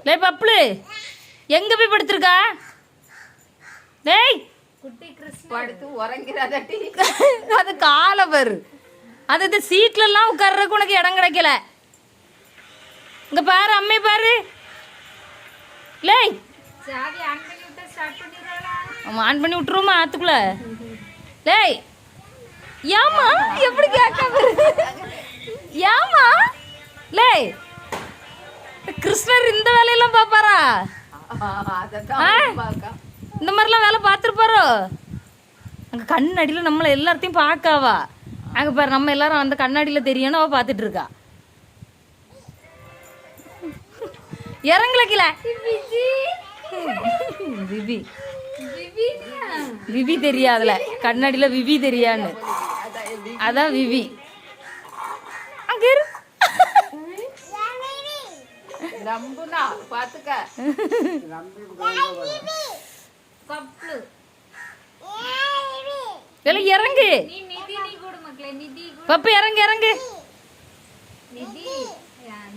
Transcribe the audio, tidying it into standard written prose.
லே பப்ளு எங்க போய் படுத்திருக்கா? டேய் குட்டி கிறிஸ்மஸ் படுத்து உறங்கிறாதட்டி. அது காலவர். அது இந்த சீட்ல எல்லாம் உட்கார்றதுக்கு உனக்கு இடம் கிடைக்கல. இங்க பாரு அம்மை பாரு. லேய் சாவி ஆன் பண்ணி விட்டா ஸ்டார்ட் பண்ணிடுறா. ஆன் பண்ணி விட்டுருமா ஆத்துக்குள்ள? லேய் ஏமா எப்படி கேட்காம ஏமா? லேய் கிருஷ்ணர் இந்த வேலையெல்லாம் பாப்பாரா? இந்த மாதிரிலாம் வேலை பார்த்துருப்பாரோ? அங்கே கண்ணாடியில் நம்மளை எல்லாத்தையும் பார்க்காவா? அங்கே பாரு நம்ம எல்லாரும் அந்த கண்ணாடியில் தெரியணும் அவள் பார்த்துட்டு இருக்கா. இறங்கல கீழே. விவி விவி தெரியாதுல கண்ணாடியில விவி தெரியான்னு. அதான் விவி. அங்க இரு. ரம்புனா பாத்துக்க. பப்ளு இறங்கு. நீ நிதி நீ கூட மக்களே நிதி பப்பு இறங்கு இறங்கு. நிதி